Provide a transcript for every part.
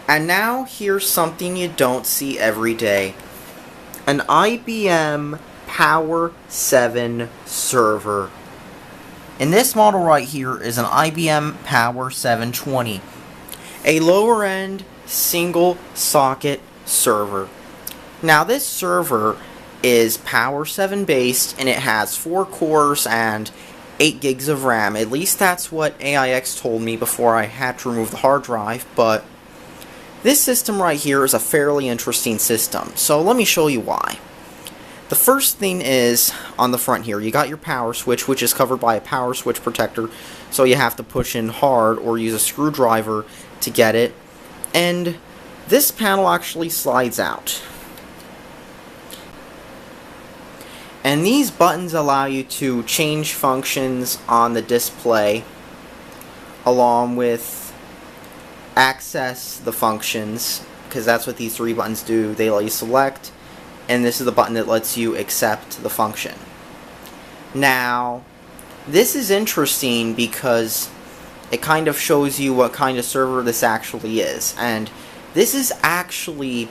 And now here's something you don't see every day. An IBM Power 7 server. And this model right here is an IBM Power 720. A lower end single socket server. Now this server is Power 7 based, and it has 4 cores and 8 gigs of RAM. At least that's what AIX told me before I had to remove the hard drive, but this system right here is a fairly interesting system, so let me show you why. The first thing is, on the front here, you got your power switch, which is covered by a power switch protector, so you have to push in hard or use a screwdriver to get it. And this panel actually slides out. And these buttons allow you to change functions on the display, along with access the functions, because that's what these 3 buttons do. They let you select, and this is the button that lets you accept the function. Now, this is interesting because it kind of shows you what kind of server this actually is. And this is actually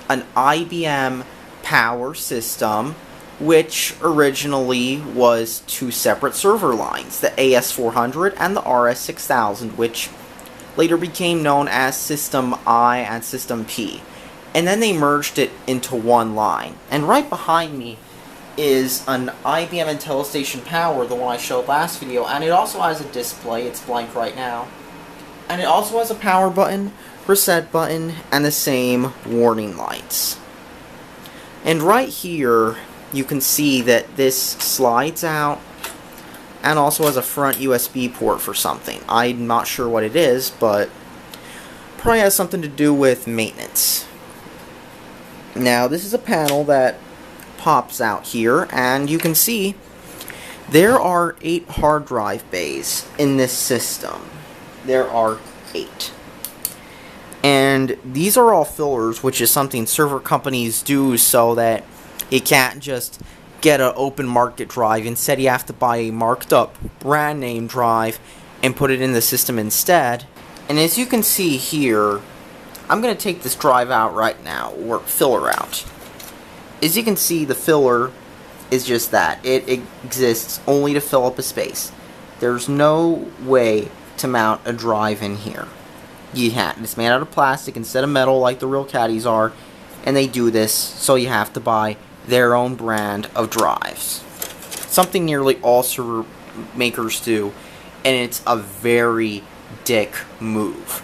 an IBM Power system, which originally was 2 separate server lines, the AS400 and the RS6000, which later became known as System I and System P. And then they merged it into one line. And right behind me is an IBM Intellistation POWER, the one I showed last video, and it also has a display. It's blank right now. And it also has a power button, reset button, and the same warning lights. And right here, you can see that this slides out and also has a front USB port for something. I'm not sure what it is, but probably has something to do with maintenance. Now, this is a panel that pops out here, and you can see there are 8 hard drive bays in this system. There are 8. And these are all fillers, which is something server companies do so that you can't just get an open market drive. Instead, you have to buy a marked up brand name drive and put it in the system instead. And as you can see here, I'm going to take this drive out right now, or filler out. As you can see, the filler is just that. It exists only to fill up a space. There's no way to mount a drive in here. It's made out of plastic instead of metal like the real caddies are, and they do this so you have to buy their own brand of drives. Something nearly all server makers do, and it's a very dick move.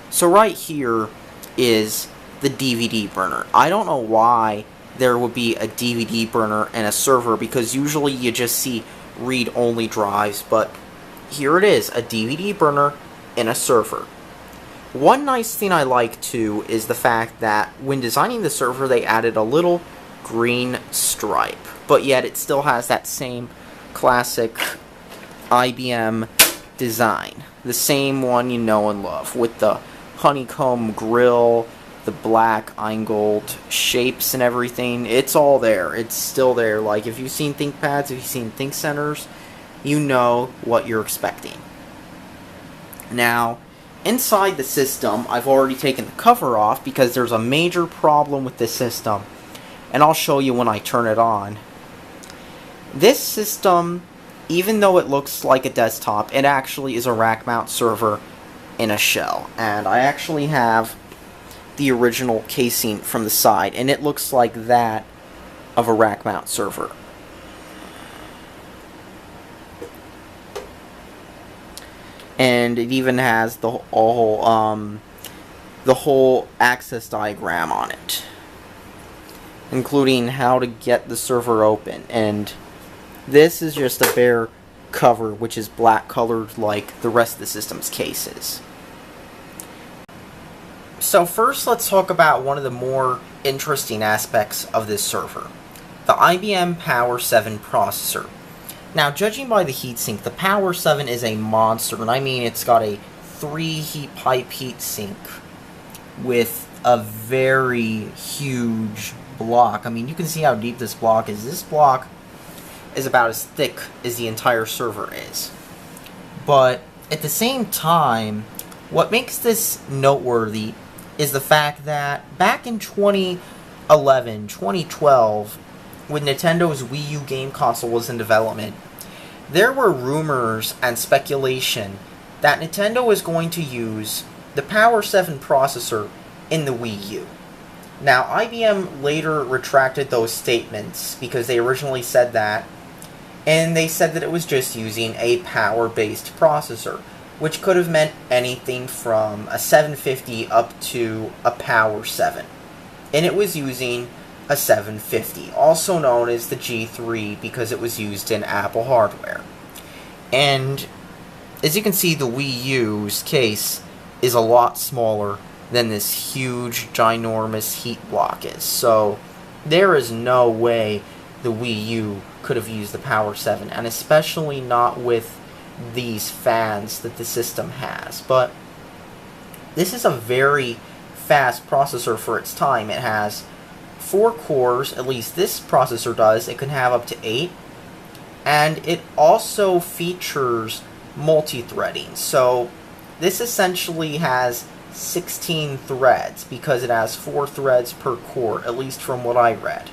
So right here is the DVD burner. I don't know why there would be a DVD burner in a server, because usually you just see read-only drives, but here it is, a DVD burner in a server. One nice thing I like too is the fact that when designing the server they added a little green stripe, but yet it still has that same classic IBM design. The same one you know and love, with the honeycomb grill, the black Eingold shapes and everything. It's all there. It's still there. Like, if you've seen ThinkPads, if you've seen ThinkCenters, you know what you're expecting. Now, inside the system, I've already taken the cover off because there's a major problem with this system, and I'll show you when I turn it on. This system, even though it looks like a desktop, it actually is a rack mount server in a shell. And I actually have the original casing from the side, and it looks like that of a rack mount server. And it even has the whole access diagram on it, including how to get the server open. And this is just a bare cover, which is black colored like the rest of the system's cases. So first, let's talk about one of the more interesting aspects of this server, the IBM Power 7 processor. Now, judging by the heatsink, the Power 7 is a monster, and I mean it's got a 3 heat pipe heatsink with a very huge block. I mean, you can see how deep this block is. This block is about as thick as the entire server is. But at the same time, What makes this noteworthy is the fact that back in 2011, 2012, when Nintendo's Wii U game console was in development, there were rumors and speculation that Nintendo was going to use the Power7 processor in the Wii U. Now, IBM later retracted those statements because they originally said that, and they said that it was just using a Power-based processor, which could have meant anything from a 750 up to a Power7. And it was using a 750, also known as the G3 because it was used in Apple hardware. And as you can see, the Wii U's case is a lot smaller than this huge, ginormous heat block is. So there is no way the Wii U could have used the Power7, and especially not with these fans that the system has. But this is a very fast processor for its time. It has 4 cores, at least this processor does. It can have up to 8, and it also features multi-threading. So this essentially has 16 threads because it has 4 threads per core, at least from what I read.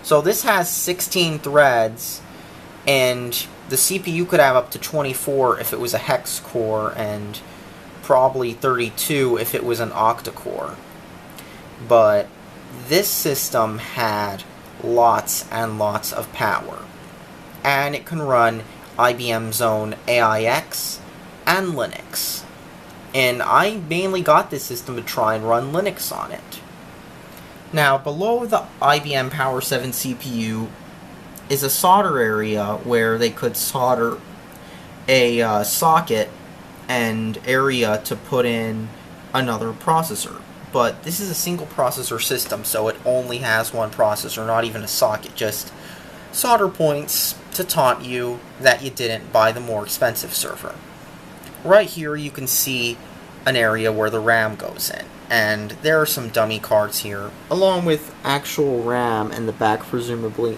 So this has 16 threads, and the CPU could have up to 24 if it was a hex core, and probably 32 if it was an octa-core. But this system had lots and lots of power, and it can run IBM's own AIX and Linux. And I mainly got this system to try and run Linux on it. Now, below the IBM Power7 CPU is a solder area where they could solder a socket and area to put in another processor. But this is a single processor system, so it only has one processor, not even a socket, just solder points to taunt you that you didn't buy the more expensive server. Right here you can see an area where the RAM goes in, and there are some dummy cards here, along with actual RAM in the back presumably.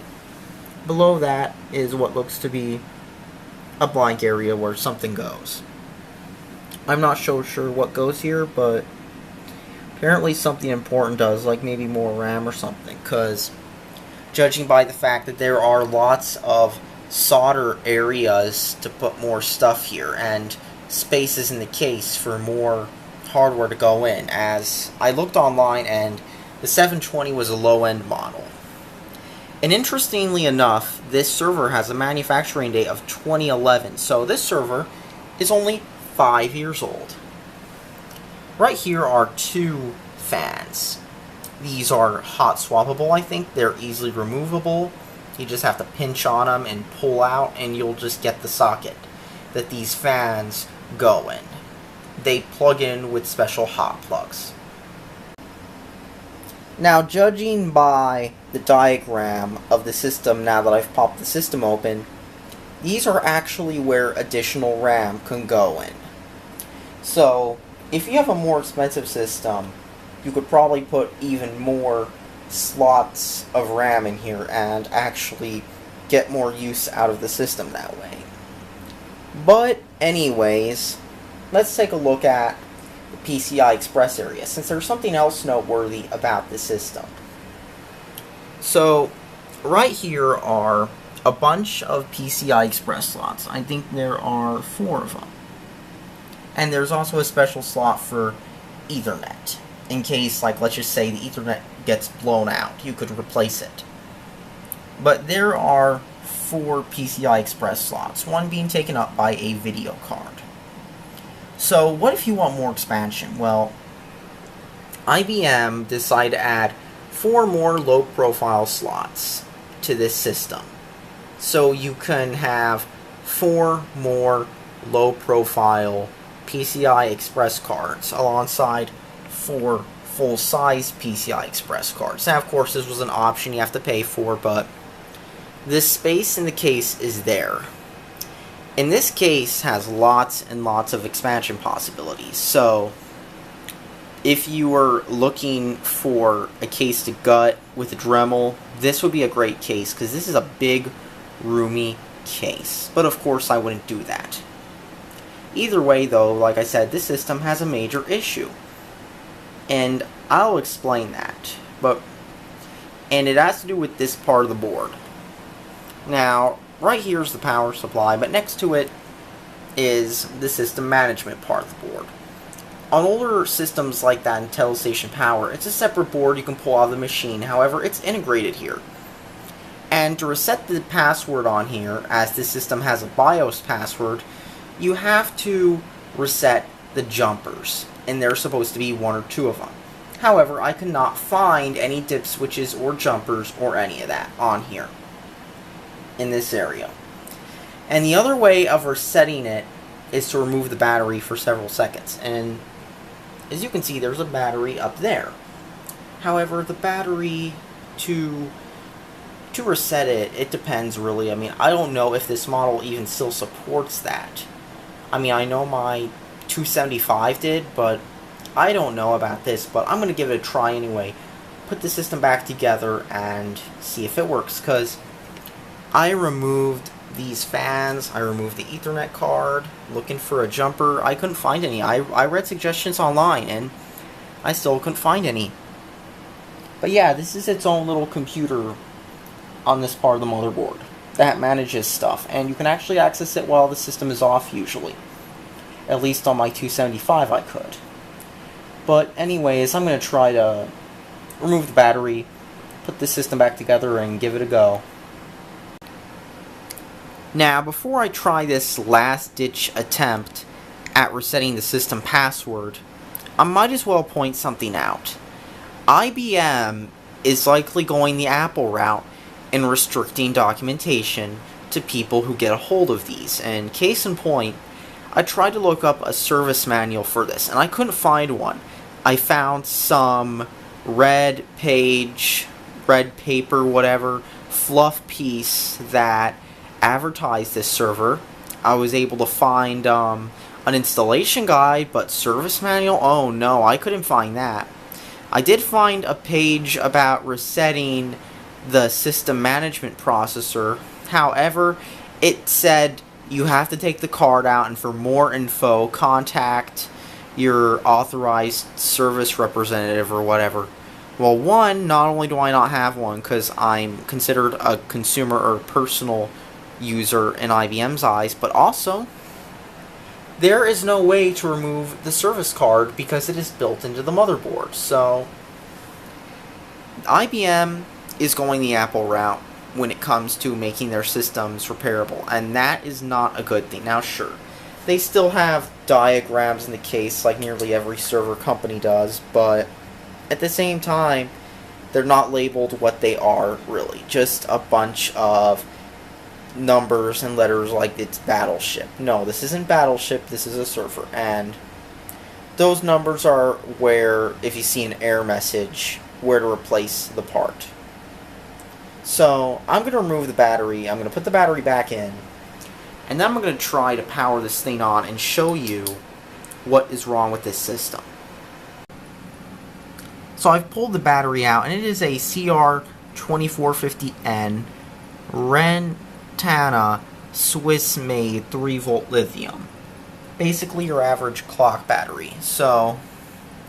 Below that is what looks to be a blank area where something goes. I'm not so sure what goes here, but apparently something important does, like maybe more RAM or something, because judging by the fact that there are lots of solder areas to put more stuff here, and spaces in the case for more hardware to go in, as I looked online and the 720 was a low-end model. And interestingly enough, this server has a manufacturing date of 2011, so this server is only 5 years old. Right here are 2 fans. These are hot swappable, I think. They're easily removable. You just have to pinch on them and pull out, and you'll just get the socket that these fans go in. They plug in with special hot plugs. Now, judging by the diagram of the system now that I've popped the system open, these are actually where additional RAM can go in. So, if you have a more expensive system, you could probably put even more slots of RAM in here and actually get more use out of the system that way. But anyways, let's take a look at the PCI Express area, since there's something else noteworthy about the system. So, right here are a bunch of PCI Express slots. I think there are 4 of them. And there's also a special slot for Ethernet, in case, like, let's just say the Ethernet gets blown out. You could replace it. But there are 4 PCI Express slots, one being taken up by a video card. So, what if you want more expansion? Well, IBM decided to add 4 more low-profile slots to this system. So you can have 4 more low-profile PCI Express cards alongside 4 full-size PCI Express cards. Now, of course, this was an option you have to pay for, but this space in the case is there. And this case has lots and lots of expansion possibilities. So, if you were looking for a case to gut with a Dremel, this would be a great case, because this is a big, roomy case. But of course, I wouldn't do that. Either way though, like I said, this system has a major issue. And I'll explain that. And it has to do with this part of the board. Now, right here is the power supply, but next to it is the system management part of the board. On older systems like that Intellistation POWER, it's a separate board you can pull out of the machine, however, it's integrated here. And to reset the password on here, as this system has a BIOS password, you have to reset the jumpers, and there's supposed to be 1 or 2 of them. However, I could not find any dip switches or jumpers or any of that on here in this area. And the other way of resetting it is to remove the battery for several seconds. And as you can see, there's a battery up there. However, the battery to reset it, it depends really. I mean, I don't know if this model even still supports that. I mean, I know my 275 did, but I don't know about this. But I'm going to give it a try anyway. Put the system back together and see if it works. Because I removed these fans, I removed the Ethernet card, looking for a jumper. I couldn't find any. I read suggestions online and I still couldn't find any. But yeah, this is its own little computer on this part of the motherboard that manages stuff, and you can actually access it while the system is off usually. At least on my 275 I could. But anyways, I'm going to try to remove the battery, put the system back together, and give it a go. Now, before I try this last-ditch attempt at resetting the system password, I might as well point something out. IBM is likely going the Apple route in restricting documentation to people who get a hold of these. And case in point, I tried to look up a service manual for this, and I couldn't find one. I found some red paper, whatever, fluff piece that advertised this server. I was able to find an installation guide, but service manual? Oh no, I couldn't find that. I did find a page about resetting the system management processor. However, it said you have to take the card out, and for more info, contact your authorized service representative or whatever. Well, one, not only do I not have one because I'm considered a consumer or personal user in IBM's eyes, but also there is no way to remove the service card because it is built into the motherboard. So IBM is going the Apple route when it comes to making their systems repairable, and that is not a good thing. Now sure, they still have diagrams in the case like nearly every server company does, but at the same time they're not labeled what they are really, just a bunch of numbers and letters like it's Battleship. No, this isn't Battleship, this is a server, and those numbers are where, if you see an error message, where to replace the part. So I'm going to remove the battery, I'm going to put the battery back in, and then I'm going to try to power this thing on and show you what is wrong with this system. So I've pulled the battery out, and it is a CR2450N Rentana Swiss-made 3-volt lithium. Basically your average clock battery. So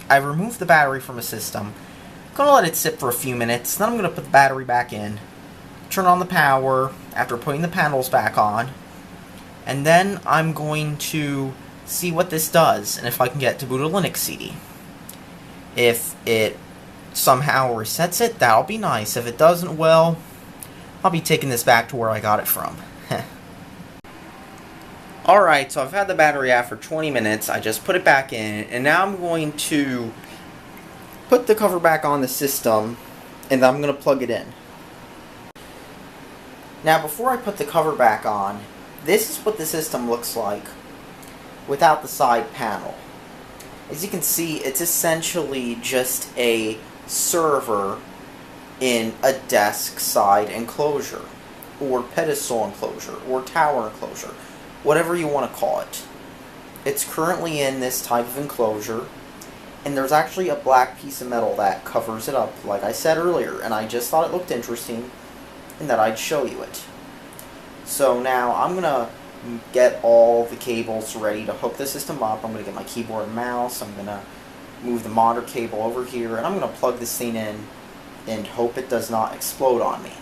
I've removed the battery from the system. I'm going to let it sit for a few minutes, then I'm going to put the battery back in, turn on the power after putting the panels back on, and then I'm going to see what this does and if I can get Ubuntu Linux CD. If it somehow resets it, that'll be nice. If it doesn't, well, I'll be taking this back to where I got it from. Alright, so I've had the battery out for 20 minutes. I just put it back in, and now I'm going to put the cover back on the system, and then I'm going to plug it in. Now, before I put the cover back on, this is what the system looks like without the side panel. As you can see, it's essentially just a server in a desk side enclosure, or pedestal enclosure, or tower enclosure, whatever you want to call it. It's currently in this type of enclosure, and there's actually a black piece of metal that covers it up, like I said earlier, and I just thought it looked interesting and that I'd show you it. So now I'm going to get all the cables ready to hook the system up. I'm going to get my keyboard and mouse. I'm going to move the monitor cable over here, and I'm going to plug this thing in and hope it does not explode on me.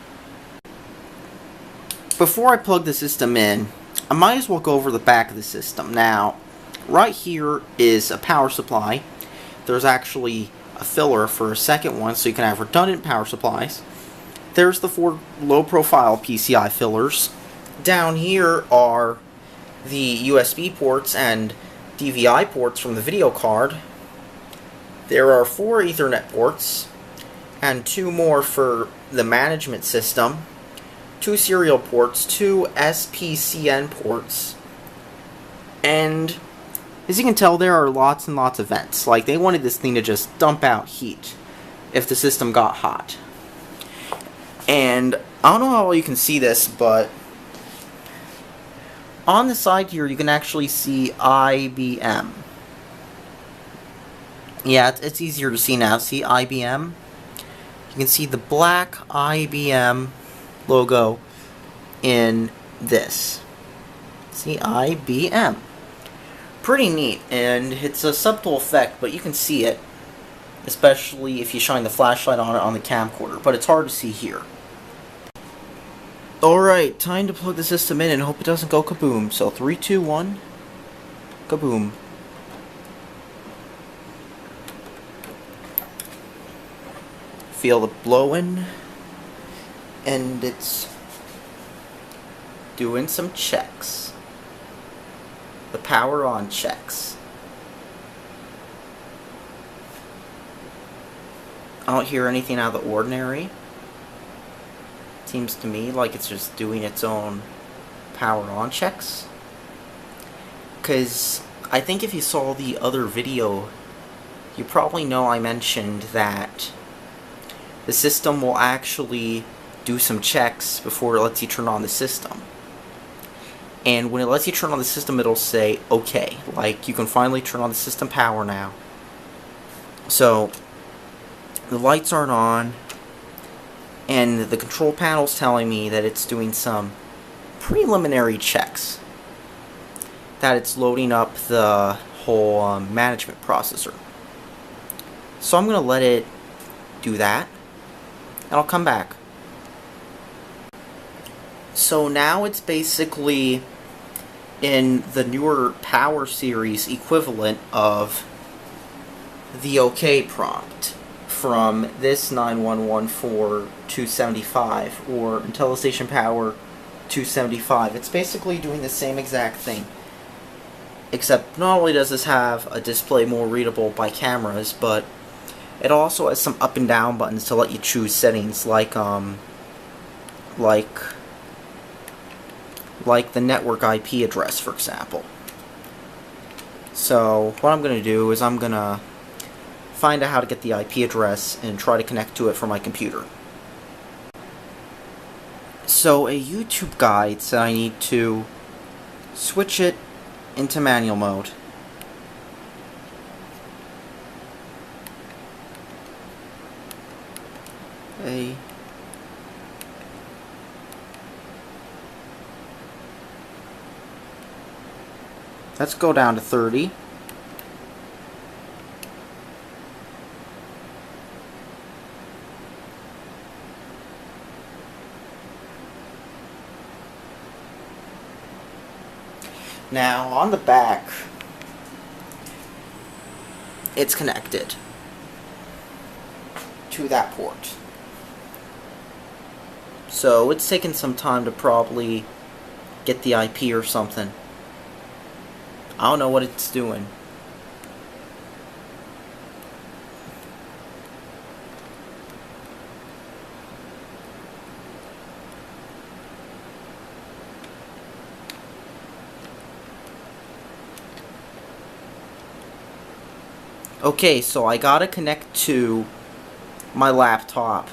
Before I plug the system in, I might as well go over the back of the system. Now, right here is a power supply. There's actually a filler for a second one, so you can have redundant power supplies. There's the 4 low-profile PCI fillers. Down here are the USB ports and DVI ports from the video card. There are 4 Ethernet ports and 2 more for the management system, 2 serial ports, 2 SPCN ports, and as you can tell, there are lots and lots of vents. Like, they wanted this thing to just dump out heat if the system got hot. And I don't know how well you can see this, but on the side here you can actually see IBM. Yeah, it's easier to see now. See IBM? You can see the black IBM logo in this. See IBM. Pretty neat, and it's a subtle effect, but you can see it, especially if you shine the flashlight on it on the camcorder, but it's hard to see here. Alright, time to plug the system in and hope it doesn't go kaboom. So 3, 2, 1, kaboom. Feel the blowing, and it's doing some checks. The power on checks. I don't hear anything out of the ordinary. Seems to me like it's just doing its own power on checks. Because I think if you saw the other video, you probably know I mentioned that the system will actually do some checks before it lets you turn on the system. And when it lets you turn on the system, it'll say, okay, like, you can finally turn on the system power now. So, the lights aren't on, and the control panel's telling me that it's doing some preliminary checks. That it's loading up the whole management processor. So I'm going to let it do that, and I'll come back. So now it's basically in the newer Power series equivalent of the OK prompt from this 9114-275 or Intellistation Power 275. It's basically doing the same exact thing, except not only does this have a display more readable by cameras, but it also has some up and down buttons to let you choose settings like the network IP address, for example. So what I'm going to do is I'm going to find out how to get the IP address and try to connect to it from my computer. So a YouTube guide said I need to switch it into manual mode. Let's go down to 30. Now, on the back, it's connected to that port. So it's taken some time to probably get the IP or something. I don't know what it's doing. Okay, so I gotta connect to my laptop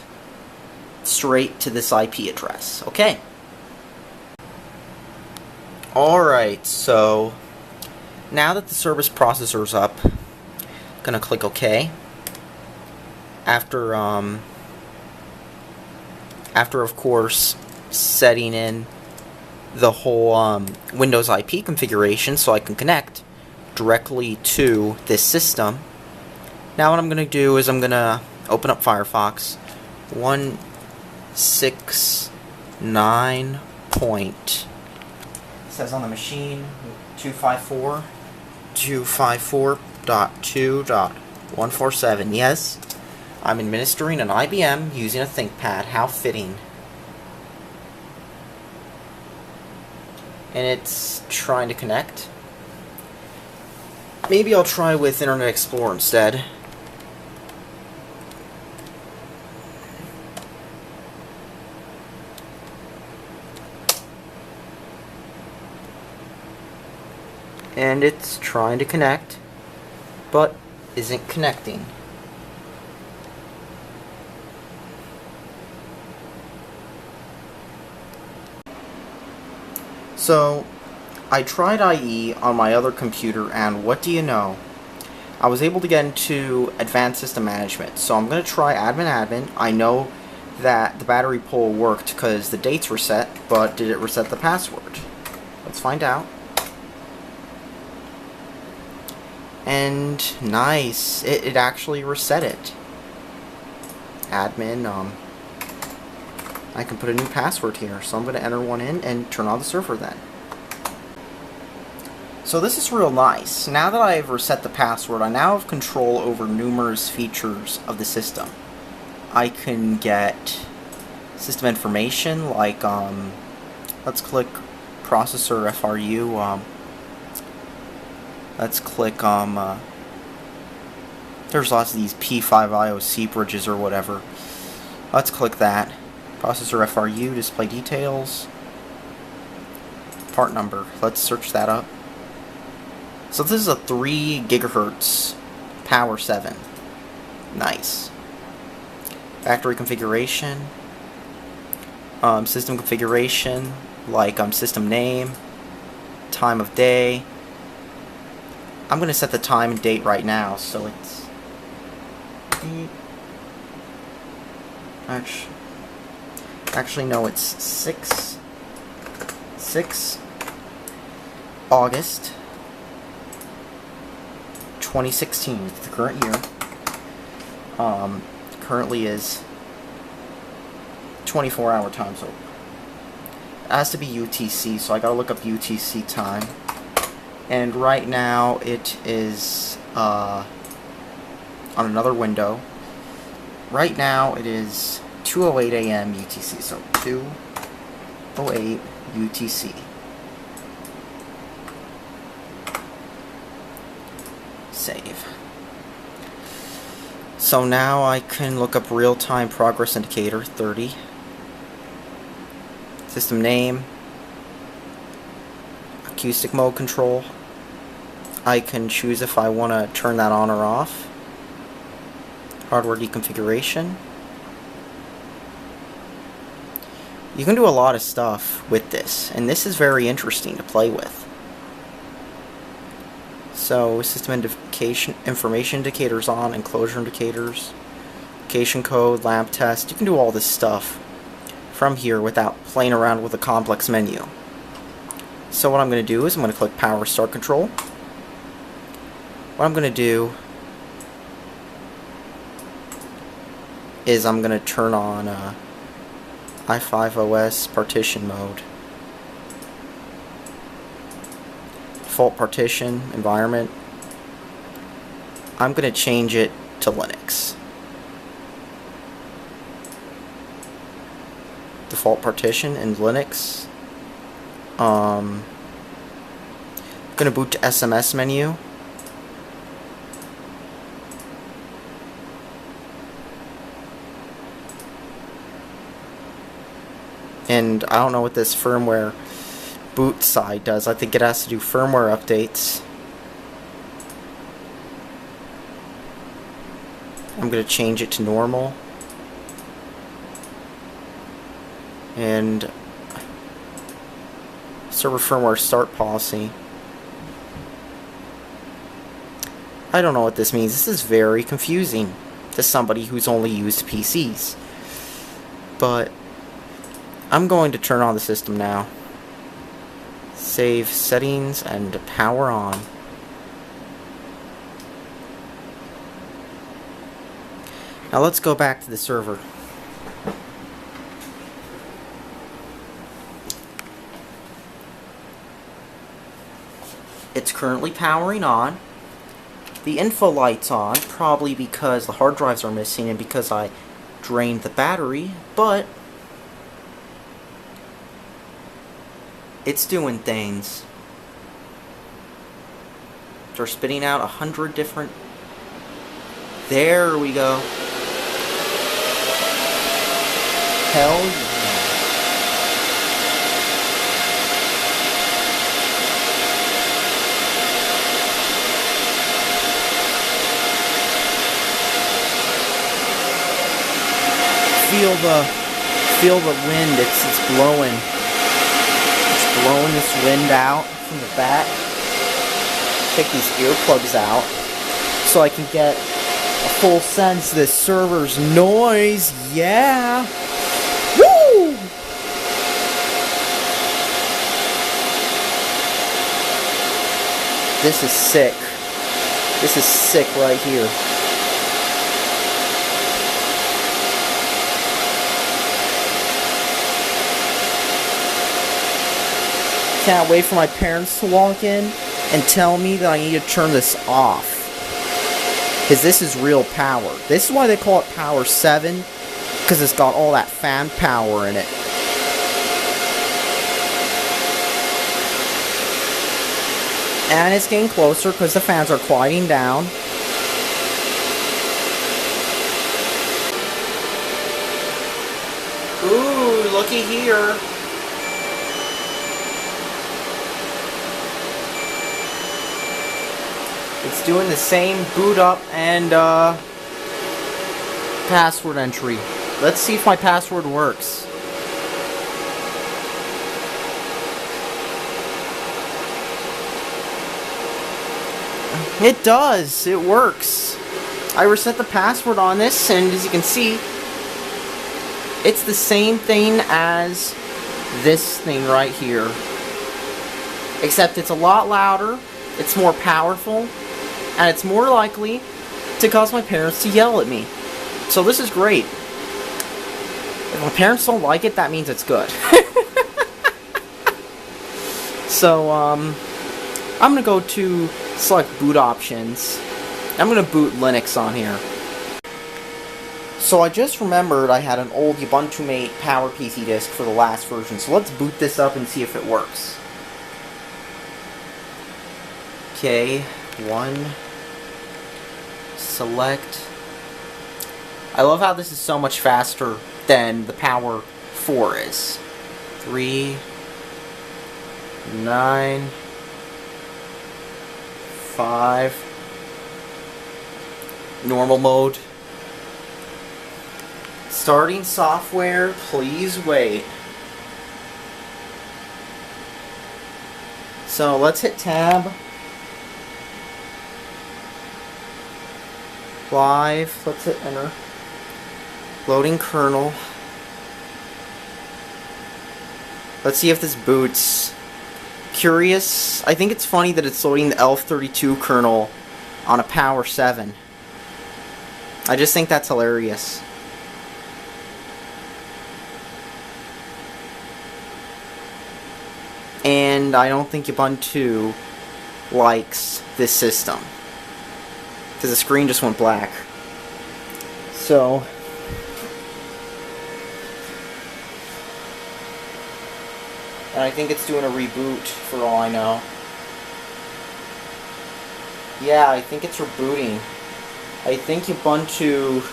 straight to this IP address. Okay. Alright, so now that the service processor's up, I'm gonna click OK. After of course setting in the whole Windows IP configuration so I can connect directly to this system. Now what I'm going to do is I'm going to open up Firefox. 169 point, it says on the machine 254.2.147. Yes, I'm administering an IBM using a ThinkPad. How fitting. And it's trying to connect. Maybe I'll try with Internet Explorer instead. And it's trying to connect, but isn't connecting. So, I tried IE on my other computer, and what do you know? I was able to get into Advanced System Management, so I'm going to try admin. I know that the battery pull worked because the dates were set, but did it reset the password? Let's find out. And nice, it actually reset it. Admin, I can put a new password here, so I'm going to enter one in and turn on the server then. So this is real nice. Now that I've reset the password, I now have control over numerous features of the system. I can get system information like, let's click processor FRU, let's click, there's lots of these P5 IOC bridges or whatever. Let's click that. Processor FRU, display details, part number. Let's search that up. So this is a 3 gigahertz Power7. Nice. Factory configuration. System configuration, like system name, time of day. I'm going to set the time and date right now, so it's 8. Actually, no, it's 6 August 2016, the current year. Currently is 24-hour time, so it has to be UTC, so I gotta look up UTC time. And right now it is on another window. Right now it is 2:08 a.m. UTC, so 2:08 UTC. Save. So now I can look up real-time progress indicator 30. System name. Acoustic mode control. I can choose if I want to turn that on or off. Hardware deconfiguration. You can do a lot of stuff with this, and this is very interesting to play with. So, system information indicators on, enclosure indicators, location code, lamp test. You can do all this stuff from here without playing around with a complex menu. So what I'm going to do is I'm going to click Power Start Control. What I'm going to do is I'm going to turn on i5OS partition mode. Default partition environment. I'm going to change it to Linux. Default partition in Linux. I'm going to boot to SMS menu. And I don't know what this firmware boot side does. I think it has to do firmware updates. I'm going to change it to normal. And server firmware start policy. I don't know what this means. This is very confusing to somebody who's only used PCs. But I'm going to turn on the system now. Save settings and power on. Now let's go back to the server. It's currently powering on. The info light's on, probably because the hard drives are missing and because I drained the battery, but it's doing things. They're spitting out 100 different... There we go. Hell yeah. Feel the wind. It's blowing. It's blowing this wind out from the back. Take these earplugs out so I can get a full sense of this server's noise. Yeah. Woo! This is sick. This is sick right here. Can't wait for my parents to walk in and tell me that I need to turn this off. Because this is real power. This is why they call it Power7, because it's got all that fan power in it. And it's getting closer because the fans are quieting down. Ooh, looky here. It's doing the same boot up and password entry. Let's see if my password works. It does. It works. I reset the password on this, and as you can see, it's the same thing as this thing right here. Except it's a lot louder, it's more powerful, and it's more likely to cause my parents to yell at me. So this is great. If my parents don't like it, that means it's good. So, I'm going to go to select boot options. I'm going to boot Linux on here. So I just remembered I had an old Ubuntu Mate Power PC disk for the last version. So let's boot this up and see if it works. Okay, 1. Select. I love how this is so much faster than the Power 4 is. 3, 9, 5. Normal mode. Starting software, please wait. So let's hit tab. Live, let's hit enter. Loading kernel. Let's see if this boots. Curious. I think it's funny that it's loading the ELF32 kernel on a Power7. I just think that's hilarious. And I don't think Ubuntu likes this system, because the screen just went black. So and I think it's doing a reboot for all I know. Yeah, I think it's rebooting. I think Ubuntu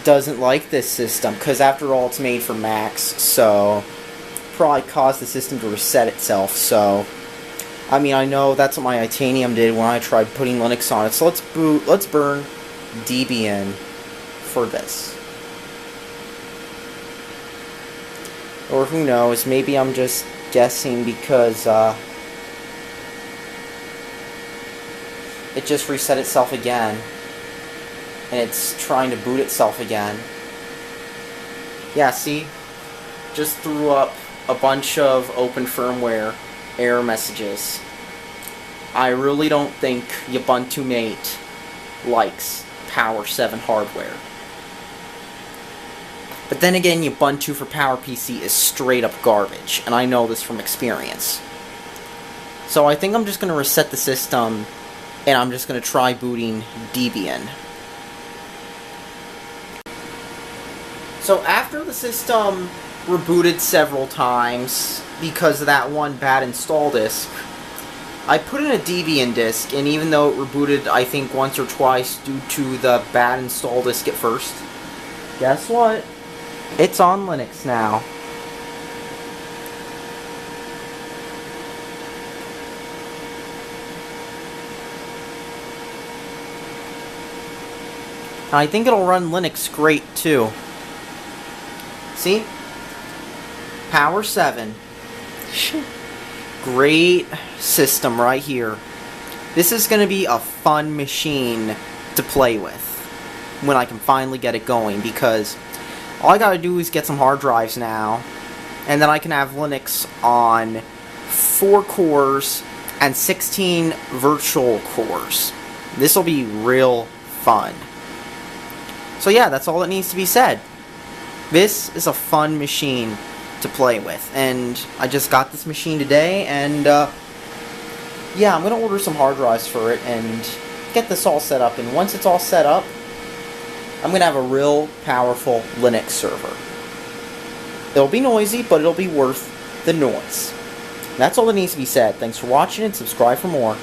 doesn't like this system, because after all it's made for Macs, so probably caused the system to reset itself. So I mean, I know that's what my Titanium did when I tried putting Linux on it. So let's burn Debian for this. Or who knows, maybe I'm just guessing because it just reset itself again and it's trying to boot itself again. Yeah, see? Just threw up a bunch of open firmware error messages. I really don't think Ubuntu Mate likes Power7 hardware. But then again, Ubuntu for PowerPC is straight up garbage, and I know this from experience. So I think I'm just going to reset the system, and I'm just going to try booting Debian. So after the system rebooted several times because of that one bad install disk, I put in a Debian disk, and even though it rebooted I think once or twice due to the bad install disk at first, guess what? It's on Linux now. I think it'll run Linux great too. See? Power7. Great system right here. This is going to be a fun machine to play with when I can finally get it going, because all I gotta do is get some hard drives now, and then I can have Linux on 4 cores and 16 virtual cores. This will be real fun. So yeah, that's all that needs to be said. This is a fun machine to play with, and I just got this machine today, and yeah, I'm gonna order some hard drives for it and get this all set up, and once it's all set up, I'm gonna have a real powerful Linux server. It'll be noisy, but it'll be worth the noise. That's all that needs to be said. Thanks for watching, and subscribe for more.